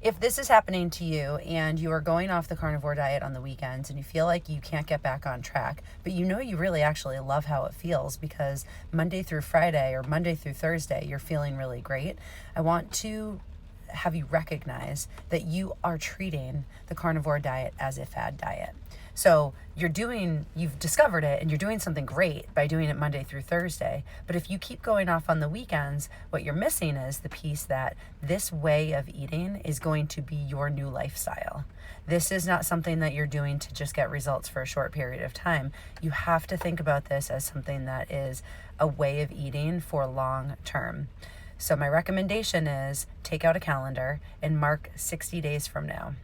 if this is happening to you and you are going off the carnivore diet on the weekends and you feel like you can't get back on track, but you know you really actually love how it feels because Monday through Friday or Monday through Thursday, you're feeling really great, I want to have you recognize that you are treating the carnivore diet as a fad diet. So you've discovered it and you're doing something great by doing it Monday through Thursday. But if you keep going off on the weekends, what you're missing is the piece that this way of eating is going to be your new lifestyle. This is not something that you're doing to just get results for a short period of time. You have to think about this as something that is a way of eating for long term. So my recommendation is take out a calendar and mark 60 days from now.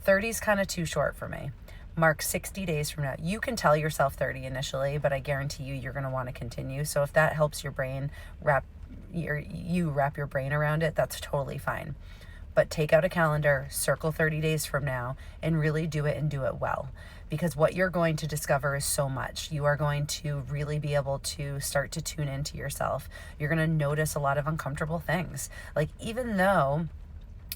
30 is kind of too short for me. Mark 60 days from now. You can tell yourself 30 initially, but I guarantee you're going to want to continue. So if that helps your brain wrap your brain around it, that's totally fine. But take out a calendar, circle 30 days from now, and really do it and do it well. Because what you're going to discover is so much. You are going to really be able to start to tune into yourself. You're going to notice a lot of uncomfortable things. Like, even though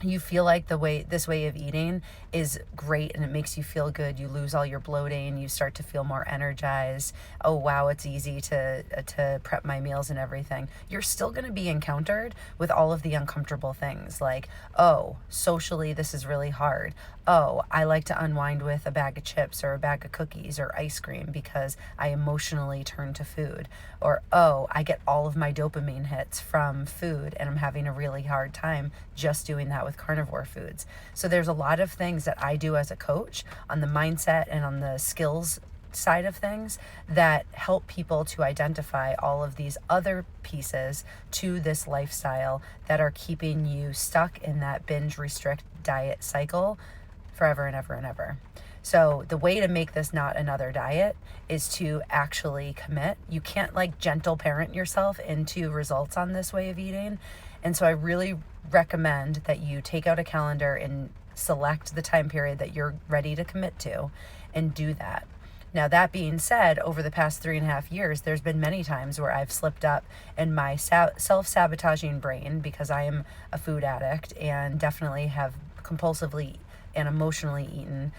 you feel like this way of eating is great and it makes you feel good, you lose all your bloating, you start to feel more energized. Oh wow, it's easy to prep my meals and everything. You're still going to be encountered with all of the uncomfortable things, like, oh, socially this is really hard. Oh, I like to unwind with a bag of chips or a bag of cookies or ice cream because I emotionally turn to food. Or, oh, I get all of my dopamine hits from food and I'm having a really hard time just doing that with carnivore foods. So there's a lot of things that I do as a coach on the mindset and on the skills side of things that help people to identify all of these other pieces to this lifestyle that are keeping you stuck in that binge restrict diet cycle forever and ever and ever. So the way to make this not another diet is to actually commit. You can't gentle parent yourself into results on this way of eating. And so I really recommend that you take out a calendar and select the time period that you're ready to commit to and do that. Now, that being said, over the past 3.5 years, there's been many times where I've slipped up in my self-sabotaging brain because I am a food addict and definitely have compulsively and emotionally eaten,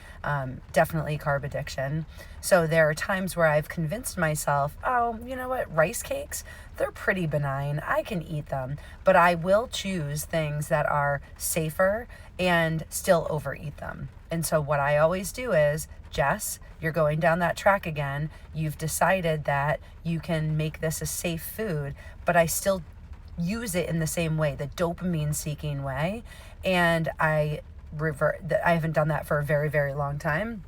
definitely carb addiction. So there are times where I've convinced myself, oh, you know what, rice cakes, they're pretty benign, I can eat them, but I will choose things that are safer and still overeat them. And so what I always do is, Jess, you're going down that track again. You've decided that you can make this a safe food, but I still use it in the same way, the dopamine seeking way. And I haven't done that for a very, very long time.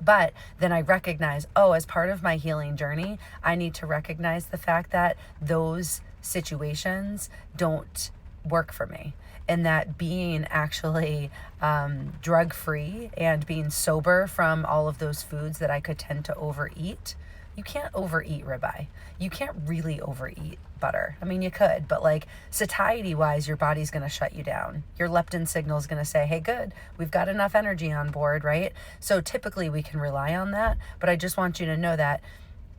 But then I recognize, oh, as part of my healing journey, I need to recognize the fact that those situations don't work for me. And that being actually drug-free and being sober from all of those foods that I could tend to overeat. You can't overeat ribeye. You can't really overeat butter. I mean, you could, but satiety-wise, your body's going to shut you down. Your leptin signal is going to say, hey, good, we've got enough energy on board, right? So typically we can rely on that, but I just want you to know that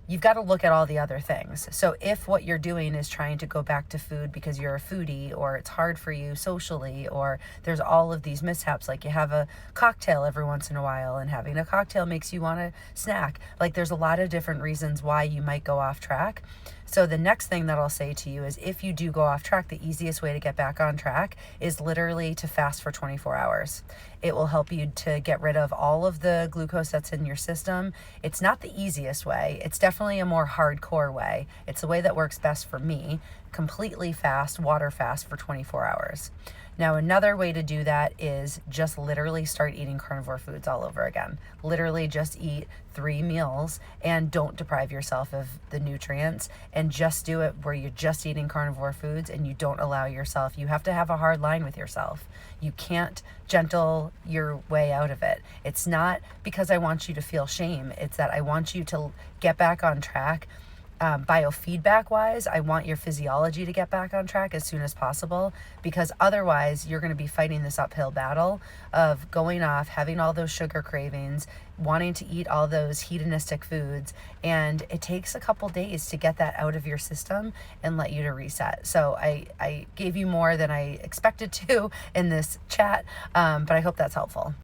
you've got to look at all the other things. So if what you're doing is trying to go back to food because you're a foodie or it's hard for you socially, or there's all of these mishaps, like you have a cocktail every once in a while and having a cocktail makes you want to snack. There's a lot of different reasons why you might go off track. So the next thing that I'll say to you is if you do go off track, the easiest way to get back on track is literally to fast for 24 hours. It will help you to get rid of all of the glucose that's in your system. It's not the easiest way. It's definitely a more hardcore way. It's the way that works best for me. Completely fast, water fast for 24 hours. Now, another way to do that is just literally start eating carnivore foods all over again. Literally just eat 3 meals and don't deprive yourself of the nutrients, and just do it where you're just eating carnivore foods and you don't allow yourself. You have to have a hard line with yourself. You can't gentle your way out of it. It's not because I want you to feel shame. It's that I want you to get back on track biofeedback wise, I want your physiology to get back on track as soon as possible, because otherwise you're going to be fighting this uphill battle of going off, having all those sugar cravings, wanting to eat all those hedonistic foods, and it takes a couple days to get that out of your system and let you to reset. So I gave you more than I expected to in this chat, but I hope that's helpful.